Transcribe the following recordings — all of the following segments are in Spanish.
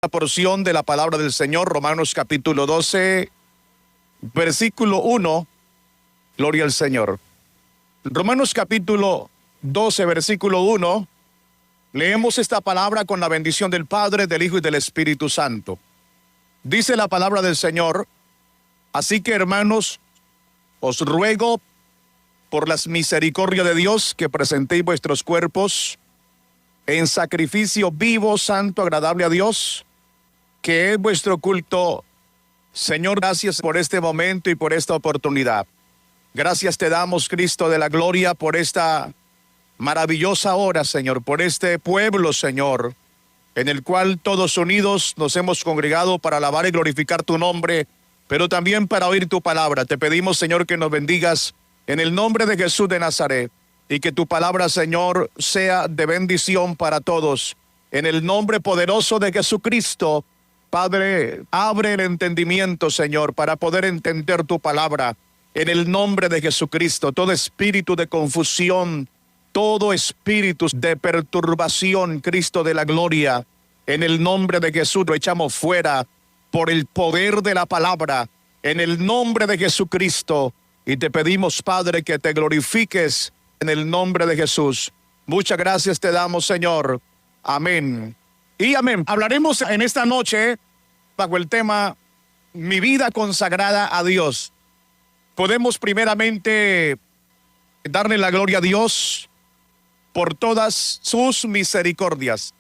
La porción de la palabra del Señor, Romanos capítulo 12, versículo 1, gloria al Señor. Romanos capítulo 12, versículo 1, leemos esta palabra con la bendición del Padre, del Hijo y del Espíritu Santo. Dice la palabra del Señor: así que, hermanos, os ruego por las misericordias de Dios que presentéis vuestros cuerpos en sacrificio vivo, santo, agradable a Dios, que es vuestro culto. Señor, gracias por este momento y por esta oportunidad. Gracias te damos, Cristo de la gloria, por esta maravillosa hora, Señor, por este pueblo, Señor, en el cual todos unidos nos hemos congregado para alabar y glorificar tu nombre, pero también para oír tu palabra. Te pedimos, Señor, que nos bendigas en el nombre de Jesús de Nazaret, y que tu palabra, Señor, sea de bendición para todos. En el nombre poderoso de Jesucristo, Padre, abre el entendimiento, Señor, para poder entender tu palabra. En el nombre de Jesucristo, todo espíritu de confusión, todo espíritu de perturbación, Cristo de la gloria, en el nombre de Jesús lo echamos fuera por el poder de la palabra, en el nombre de Jesucristo. Y te pedimos, Padre, que te glorifiques en el nombre de Jesús. Muchas gracias te damos, Señor. Amén. Y amén. Hablaremos en esta noche bajo el tema Mi vida consagrada a Dios. Podemos primeramente darle la gloria a Dios por todas sus misericordias.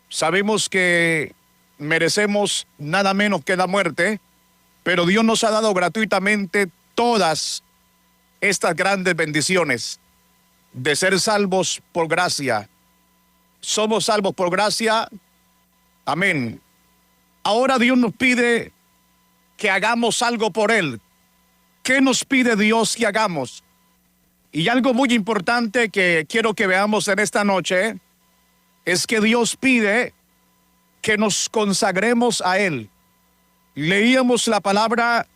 Sabemos que merecemos nada menos que la muerte, pero Dios nos ha dado gratuitamente todas estas grandes bendiciones de ser salvos por gracia. Somos salvos por gracia. Amén. Ahora Dios nos pide que hagamos algo por Él. ¿Qué nos pide Dios que hagamos? Y algo muy importante que quiero que veamos en esta noche es que Dios pide que nos consagremos a Él. Leíamos la palabra,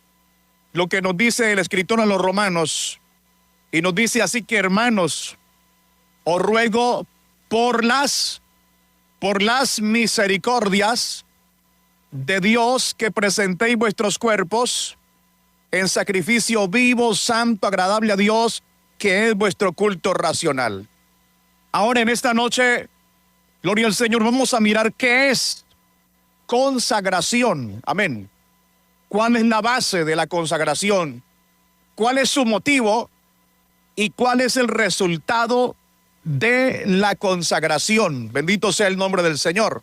lo que nos dice el escritor a los Romanos, y nos dice así que, hermanos, os ruego por las misericordias de Dios que presentéis vuestros cuerpos en sacrificio vivo, santo, agradable a Dios, que es vuestro culto racional. Ahora en esta noche, gloria al Señor, vamos a mirar qué es consagración. Amén. ¿Cuál es la base de la consagración? ¿Cuál es su motivo? ¿Y cuál es el resultado de la consagración? Bendito sea el nombre del Señor.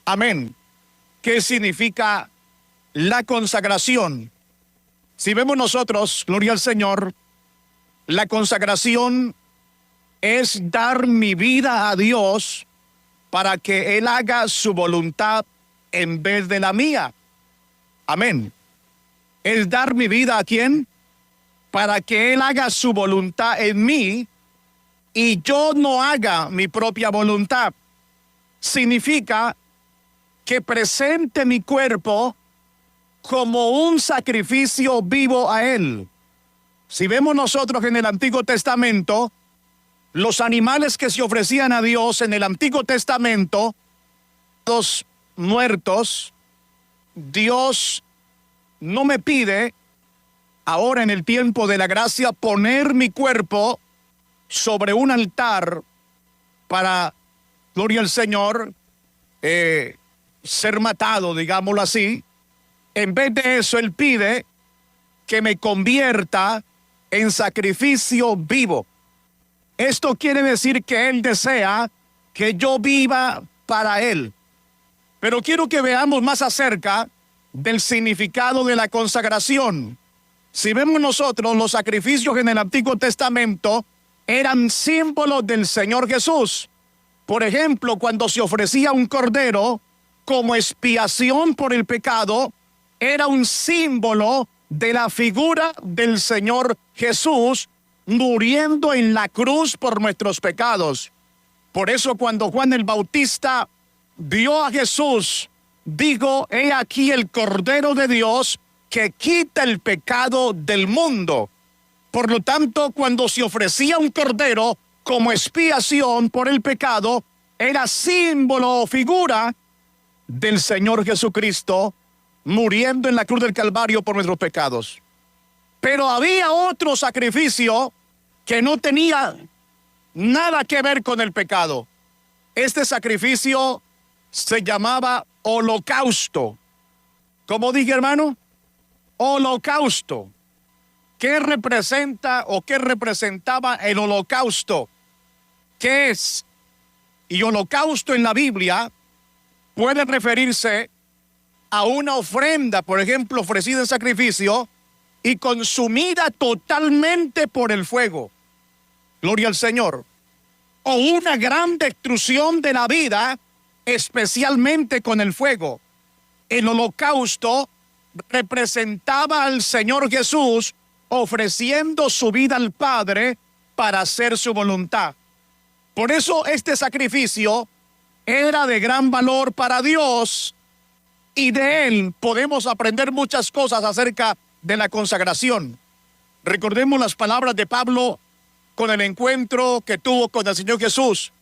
Amén. ¿Qué significa la consagración? Si vemos nosotros, gloria al Señor, la consagración es dar mi vida a Dios para que Él haga su voluntad en vez de la mía. Amén. Es dar mi vida ¿a quién? Para que Él haga su voluntad en mí y yo no haga mi propia voluntad. Significa que presente mi cuerpo como un sacrificio vivo a Él. Si vemos nosotros en el Antiguo Testamento, los animales que se ofrecían a Dios en el Antiguo Testamento, los muertos, Dios no me pide ahora en el tiempo de la gracia poner mi cuerpo sobre un altar para, gloria al Señor, ser matado, digámoslo así. En vez de eso, Él pide que me convierta en sacrificio vivo. Esto quiere decir que Él desea que yo viva para Él. Pero quiero que veamos más acerca del significado de la consagración. Si vemos nosotros, los sacrificios en el Antiguo Testamento eran símbolos del Señor Jesús. Por ejemplo, cuando se ofrecía un cordero como expiación por el pecado, era un símbolo de la figura del Señor Jesús muriendo en la cruz por nuestros pecados. Por eso cuando Juan el Bautista vio a Jesús, dijo: he aquí el Cordero de Dios que quita el pecado del mundo. Por lo tanto, cuando se ofrecía un cordero como expiación por el pecado, era símbolo o figura del Señor Jesucristo, muriendo en la cruz del Calvario por nuestros pecados. Pero había otro sacrificio que no tenía nada que ver con el pecado. Este sacrificio se llamaba holocausto. ¿Cómo dije, hermano? Holocausto. ¿Qué representa o qué representaba el holocausto? ¿Qué es? Y holocausto en la Biblia puede referirse a una ofrenda, por ejemplo, ofrecida en sacrificio y consumida totalmente por el fuego. Gloria al Señor. O una gran destrucción de la vida, especialmente con el fuego. El holocausto representaba al Señor Jesús ofreciendo su vida al Padre para hacer su voluntad. Por eso este sacrificio era de gran valor para Dios, y de él podemos aprender muchas cosas acerca de la consagración. Recordemos las palabras de Pablo con el encuentro que tuvo con el Señor Jesús.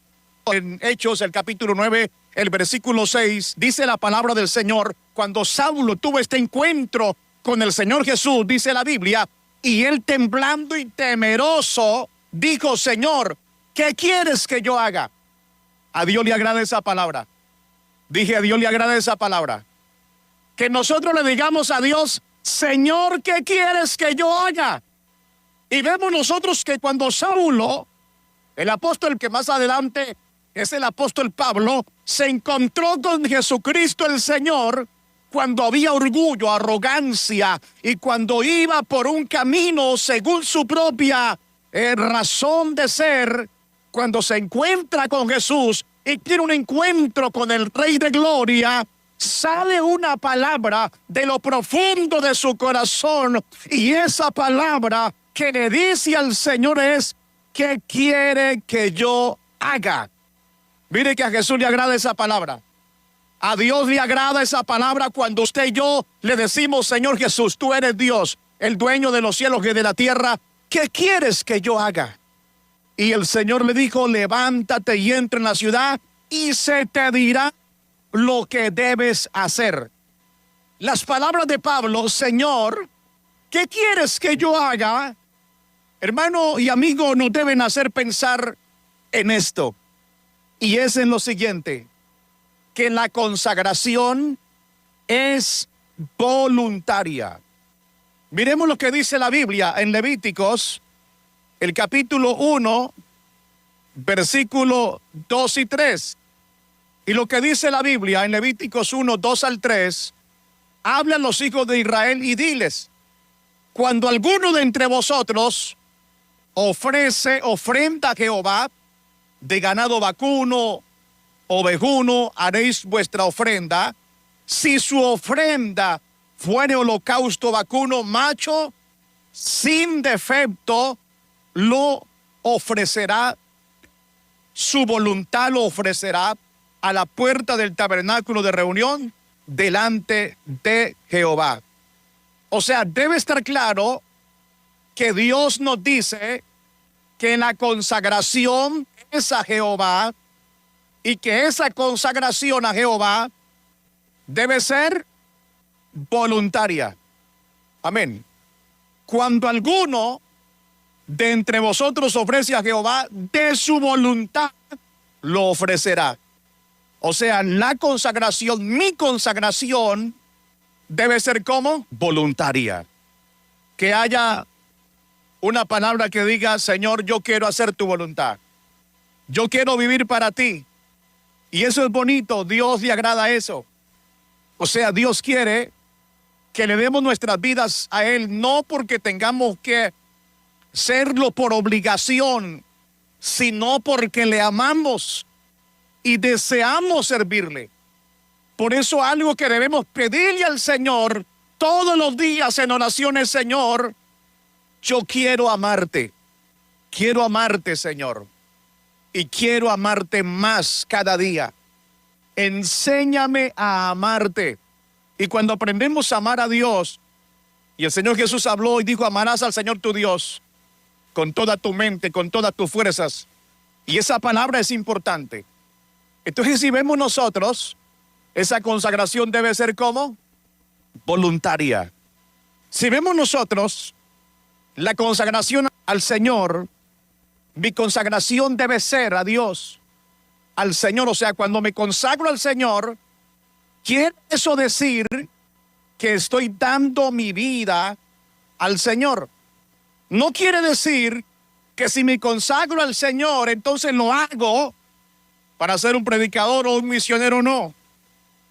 En Hechos, el capítulo 9, el versículo 6, dice la palabra del Señor: cuando Saulo tuvo este encuentro con el Señor Jesús, dice la Biblia, y él temblando y temeroso, dijo: Señor, ¿qué quieres que yo haga? A Dios le agrada esa palabra. Dije, a Dios le agrada esa palabra. Que nosotros le digamos a Dios: Señor, ¿qué quieres que yo haga? Y vemos nosotros que cuando Saulo, el apóstol que más adelante es el apóstol Pablo, se encontró con Jesucristo el Señor, cuando había orgullo, arrogancia, y cuando iba por un camino según su propia razón de ser, cuando se encuentra con Jesús y tiene un encuentro con el Rey de Gloria, sale una palabra de lo profundo de su corazón, y esa palabra que le dice al Señor es: ¿qué quiere que yo haga? Mire que a Jesús le agrada esa palabra. A Dios le agrada esa palabra cuando usted y yo le decimos: Señor Jesús, tú eres Dios, el dueño de los cielos y de la tierra, ¿qué quieres que yo haga? Y el Señor le dijo: levántate y entra en la ciudad y se te dirá lo que debes hacer. Las palabras de Pablo: Señor, ¿qué quieres que yo haga? Hermano y amigo, nos deben hacer pensar en esto. Y es en lo siguiente: que la consagración es voluntaria. Miremos lo que dice la Biblia en Levíticos, el capítulo 1, versículo 2 y 3. Y lo que dice la Biblia en Levíticos 1, 2 al 3, hablan los hijos de Israel y diles: cuando alguno de entre vosotros ofrece ofrenda a Jehová de ganado vacuno, ovejuno, haréis vuestra ofrenda. Si su ofrenda fuere holocausto vacuno macho, sin defecto, lo ofrecerá, su voluntad lo ofrecerá a la puerta del tabernáculo de reunión delante de Jehová. O sea, debe estar claro que Dios nos dice que la consagración es a Jehová, y que esa consagración a Jehová debe ser voluntaria. Amén. Cuando alguno de entre vosotros ofrece a Jehová, de su voluntad lo ofrecerá. O sea, la consagración, mi consagración, debe ser como voluntaria. Que haya una palabra que diga: Señor, yo quiero hacer tu voluntad. Yo quiero vivir para ti. Y eso es bonito, Dios le agrada eso. O sea, Dios quiere que le demos nuestras vidas a Él, no porque tengamos que serlo por obligación, sino porque le amamos y deseamos servirle. Por eso algo que debemos pedirle al Señor todos los días en oraciones: Señor, yo quiero amarte, Señor, y quiero amarte más cada día. Enséñame a amarte. Y cuando aprendemos a amar a Dios, y el Señor Jesús habló y dijo: amarás al Señor tu Dios con toda tu mente, con todas tus fuerzas. Y esa palabra es importante. Entonces, si vemos nosotros Esa consagración debe ser ¿cómo? Voluntaria. Si vemos nosotros la consagración al Señor, mi consagración debe ser a Dios, al Señor. O sea, cuando me consagro al Señor, ¿quiere eso decir que estoy dando mi vida al Señor? No quiere decir que si me consagro al Señor, entonces lo hago para ser un predicador o un misionero. No.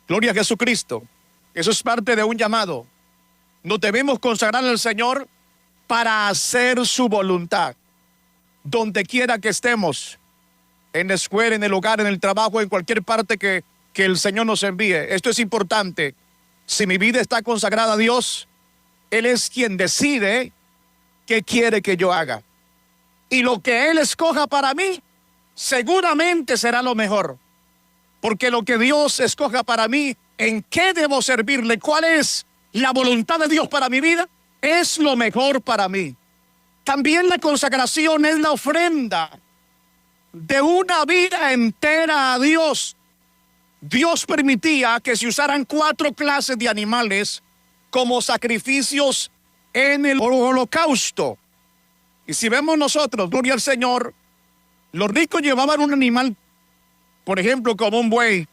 Gloria a Jesucristo. Eso es parte de un llamado. Nos debemos consagrar al Señor para hacer su voluntad. Donde quiera que estemos, en la escuela, en el hogar, en el trabajo, en cualquier parte que el Señor nos envíe. Esto es importante. Si mi vida está consagrada a Dios, Él es quien decide qué quiere que yo haga. Y lo que Él escoja para mí, seguramente será lo mejor. Porque lo que Dios escoja para mí, en qué debo servirle, cuál es la voluntad de Dios para mi vida, es lo mejor para mí. También la consagración es la ofrenda de una vida entera a Dios. Dios permitía que se usaran 4 clases de animales como sacrificios en el holocausto. Y si vemos nosotros, gloria al Señor, los ricos llevaban un animal, por ejemplo, como un buey,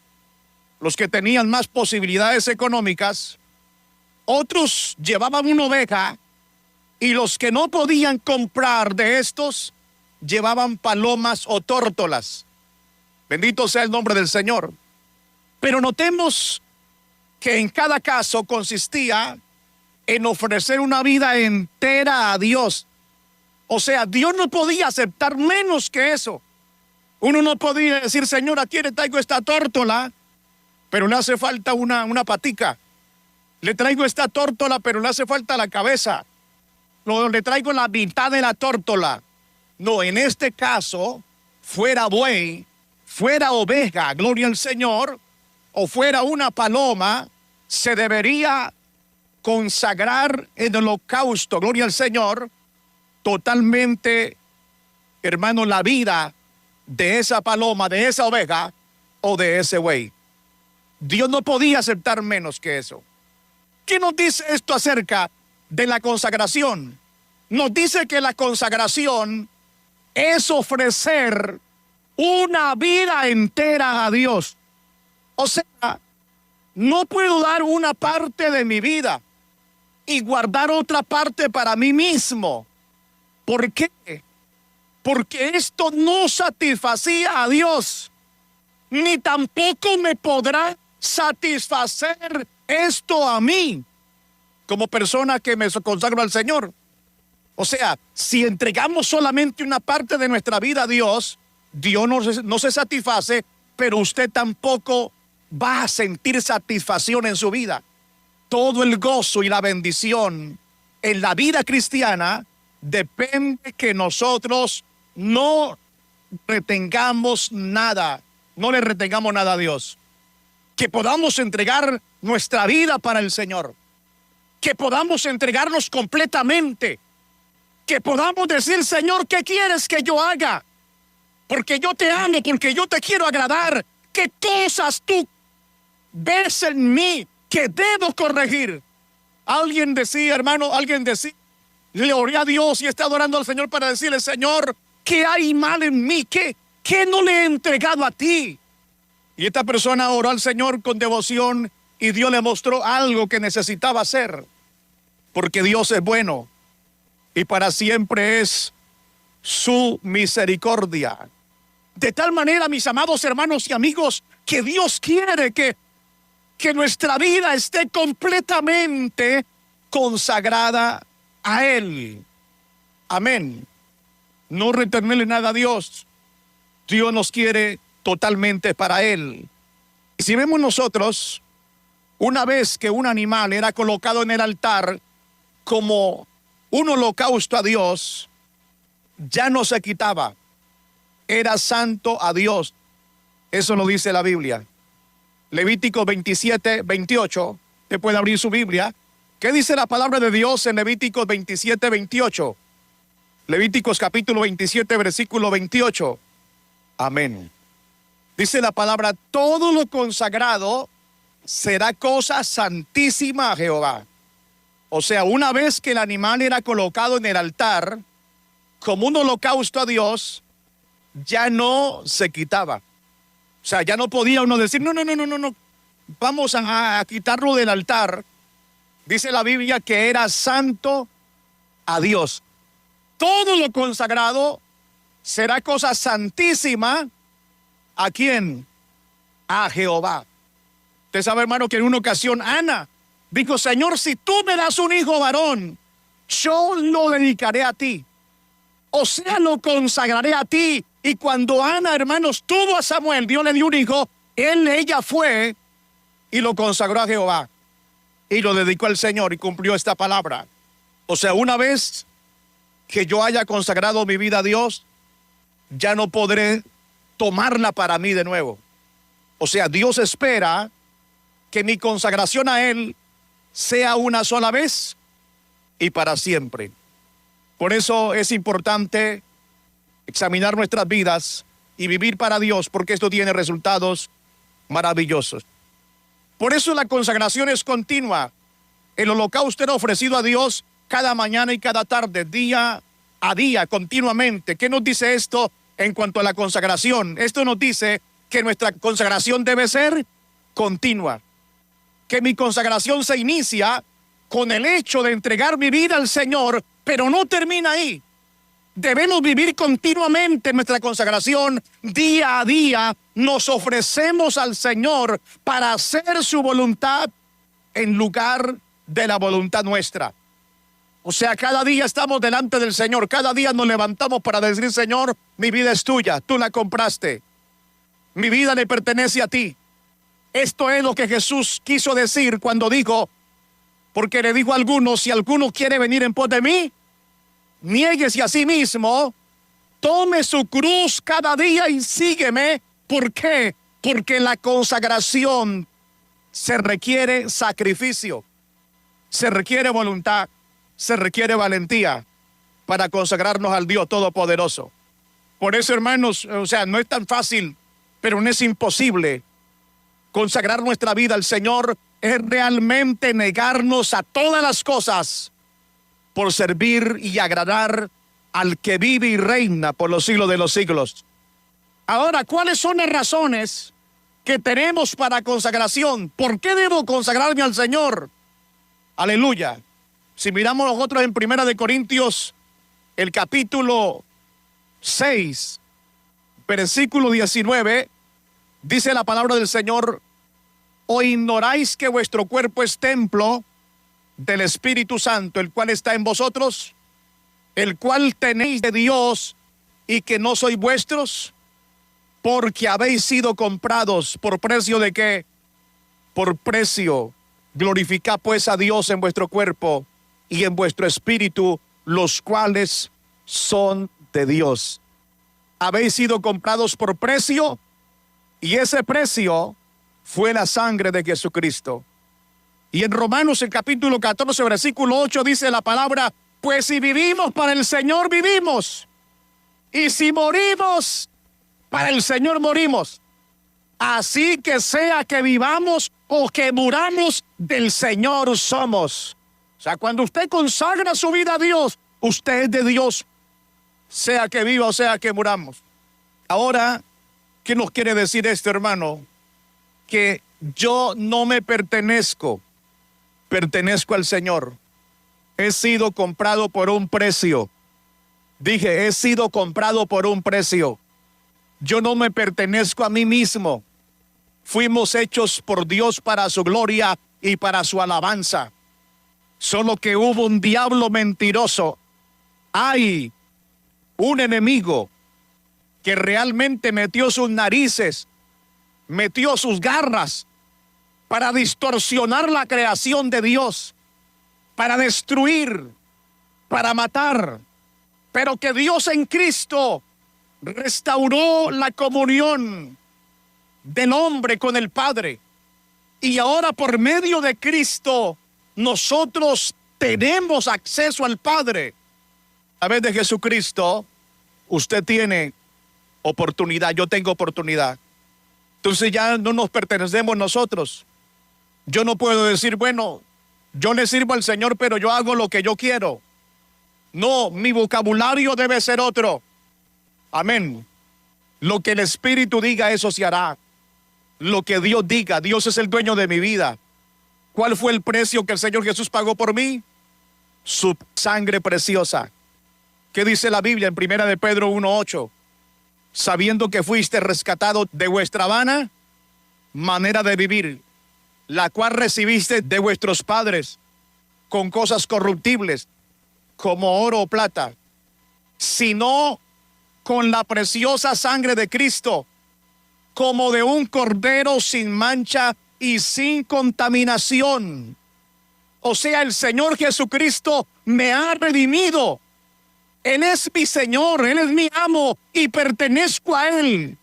los que tenían más posibilidades económicas. Otros llevaban una oveja, y los que no podían comprar de estos, llevaban palomas o tórtolas. Bendito sea el nombre del Señor. Pero notemos que en cada caso consistía en ofrecer una vida entera a Dios. O sea, Dios no podía aceptar menos que eso. Uno no podía decir, Señor, aquí le traigo esta tórtola, pero le hace falta una patica. Le traigo esta tórtola, pero le hace falta la cabeza. No, le traigo la mitad de la tórtola. No, en este caso, fuera buey, fuera oveja, gloria al Señor, o fuera una paloma, se debería consagrar en el holocausto, gloria al Señor, totalmente, hermano, la vida de esa paloma, de esa oveja o de ese buey. Dios no podía aceptar menos que eso. ¿Qué nos dice esto acerca de la consagración? Nos dice que la consagración es ofrecer una vida entera a Dios. O sea, no puedo dar una parte de mi vida y guardar otra parte para mí mismo. ¿Por qué? Porque esto no satisfacía a Dios, ni tampoco me podrá satisfacer esto a mí, como persona que me consagro al Señor. O sea, si entregamos solamente una parte de nuestra vida a Dios, Dios no se satisface, pero usted tampoco va a sentir satisfacción en su vida. Todo el gozo y la bendición en la vida cristiana depende que nosotros no retengamos nada, no le retengamos nada a Dios. Que podamos entregar nuestra vida para el Señor. Que podamos entregarnos completamente. Que podamos decir, Señor, ¿qué quieres que yo haga? Porque yo te amo, porque yo te quiero agradar. ¿Qué cosas tú ves en mí que debo corregir? Alguien decía, hermano, le oré a Dios y está adorando al Señor para decirle, Señor, ¿qué hay mal en mí? ¿Qué no le he entregado a ti? Y esta persona oró al Señor con devoción y Dios le mostró algo que necesitaba hacer. Porque Dios es bueno y para siempre es su misericordia. De tal manera, mis amados hermanos y amigos, que Dios quiere que nuestra vida esté completamente consagrada a Él. Amén. No retenerle nada a Dios. Dios nos quiere totalmente para Él. Y si vemos nosotros, una vez que un animal era colocado en el altar como un holocausto a Dios, ya no se quitaba. Era santo a Dios. Eso lo dice la Biblia. Levítico 27, 28. Usted puede abrir su Biblia. ¿Qué dice la palabra de Dios en Levítico 27, 28? Levíticos capítulo 27, versículo 28. Amén. Dice la palabra, todo lo consagrado será cosa santísima a Jehová. O sea, una vez que el animal era colocado en el altar como un holocausto a Dios, ya no se quitaba. O sea, ya no podía uno decir, no, vamos a quitarlo del altar. Dice la Biblia que era santo a Dios. Todo lo consagrado será cosa santísima. ¿A quién? A Jehová. Usted sabe, hermano, que en una ocasión Ana dijo, Señor, si tú me das un hijo varón, yo lo dedicaré a ti. O sea, lo consagraré a ti. Y cuando Ana, hermanos, tuvo a Samuel, Dios le dio un hijo, ella fue y lo consagró a Jehová. Y lo dedicó al Señor y cumplió esta palabra. O sea, una vez que yo haya consagrado mi vida a Dios, ya no podré tomarla para mí de nuevo. O sea, Dios espera que mi consagración a Él sea una sola vez y para siempre. Por eso es importante examinar nuestras vidas y vivir para Dios, porque esto tiene resultados maravillosos. Por eso la consagración es continua. El holocausto era ofrecido a Dios cada mañana y cada tarde, día a día, continuamente. ¿Qué nos dice esto en cuanto a la consagración? Esto nos dice que nuestra consagración debe ser continua. Que mi consagración se inicia con el hecho de entregar mi vida al Señor, pero no termina ahí. Debemos vivir continuamente nuestra consagración. Día a día nos ofrecemos al Señor para hacer su voluntad en lugar de la voluntad nuestra. O sea, cada día estamos delante del Señor. Cada día nos levantamos para decir, Señor, mi vida es tuya, tú la compraste. Mi vida le pertenece a ti. Esto es lo que Jesús quiso decir cuando dijo, porque le dijo a algunos, si alguno quiere venir en pos de mí, niéguese a sí mismo, tome su cruz cada día y sígueme. ¿Por qué? Porque en la consagración se requiere sacrificio, se requiere voluntad, se requiere valentía para consagrarnos al Dios Todopoderoso. Por eso, hermanos, o sea, no es tan fácil, pero no es imposible. Consagrar nuestra vida al Señor es realmente negarnos a todas las cosas por servir y agradar al que vive y reina por los siglos de los siglos. Ahora, ¿cuáles son las razones que tenemos para consagración? ¿Por qué debo consagrarme al Señor? Aleluya. Si miramos nosotros en 1 Corintios, el capítulo 6, versículo 19, dice la palabra del Señor, ¿o ignoráis que vuestro cuerpo es templo del Espíritu Santo, el cual está en vosotros, el cual tenéis de Dios y que no sois vuestros? Porque habéis sido comprados por precio de ¿qué? Por precio. Glorificad pues a Dios en vuestro cuerpo y en vuestro espíritu, los cuales son de Dios. Habéis sido comprados por precio y ese precio fue la sangre de Jesucristo. Y en Romanos, el capítulo 14, versículo 8, dice la palabra, pues si vivimos para el Señor, vivimos. Y si morimos, para el Señor morimos. Así que sea que vivamos o que muramos, del Señor somos. O sea, cuando usted consagra su vida a Dios, usted es de Dios, sea que viva o sea que muramos. Ahora, ¿qué nos quiere decir esto, hermano? Que yo no me pertenezco, pertenezco al Señor. He sido comprado por un precio. Dije, he sido comprado por un precio. Yo no me pertenezco a mí mismo. Fuimos hechos por Dios para su gloria y para su alabanza. Solo que hubo un diablo mentiroso. Hay un enemigo que realmente metió sus narices, metió sus garras para distorsionar la creación de Dios, para destruir, para matar. Pero que Dios en Cristo restauró la comunión del hombre con el Padre. Y ahora por medio de Cristo nosotros tenemos acceso al Padre. A través de Jesucristo usted tiene oportunidad, yo tengo oportunidad. Entonces ya no nos pertenecemos nosotros. Yo no puedo decir, bueno, yo le sirvo al Señor, pero yo hago lo que yo quiero. No, mi vocabulario debe ser otro. Amén. Lo que el Espíritu diga, eso se hará. Lo que Dios diga, Dios es el dueño de mi vida. ¿Cuál fue el precio que el Señor Jesús pagó por mí? Su sangre preciosa. ¿Qué dice la Biblia en 1 de Pedro 1:8? Sabiendo que fuiste rescatado de vuestra vana manera de vivir, la cual recibiste de vuestros padres, con cosas corruptibles, como oro o plata, sino con la preciosa sangre de Cristo, como de un cordero sin mancha y sin contaminación. O sea, el Señor Jesucristo me ha redimido. Él es mi Señor, Él es mi amo y pertenezco a Él.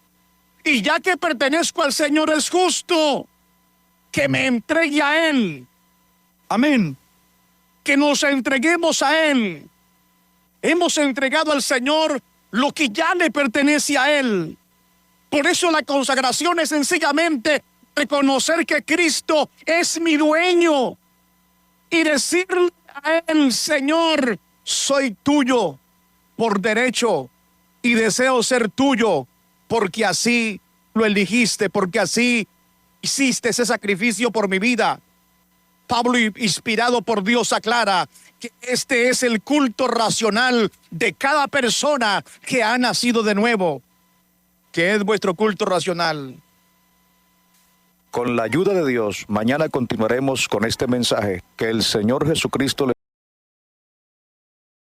Y ya que pertenezco al Señor, es justo que me entregue a Él. Amén. Que nos entreguemos a Él. Hemos entregado al Señor lo que ya le pertenece a Él. Por eso la consagración es sencillamente reconocer que Cristo es mi dueño y decirle a Él: Señor, soy tuyo por derecho y deseo ser tuyo porque así lo elegiste, porque así hiciste ese sacrificio por mi vida. Pablo, inspirado por Dios, aclara que este es el culto racional de cada persona que ha nacido de nuevo. ¿Qué es vuestro culto racional? Con la ayuda de Dios, mañana continuaremos con este mensaje. Que el Señor Jesucristo le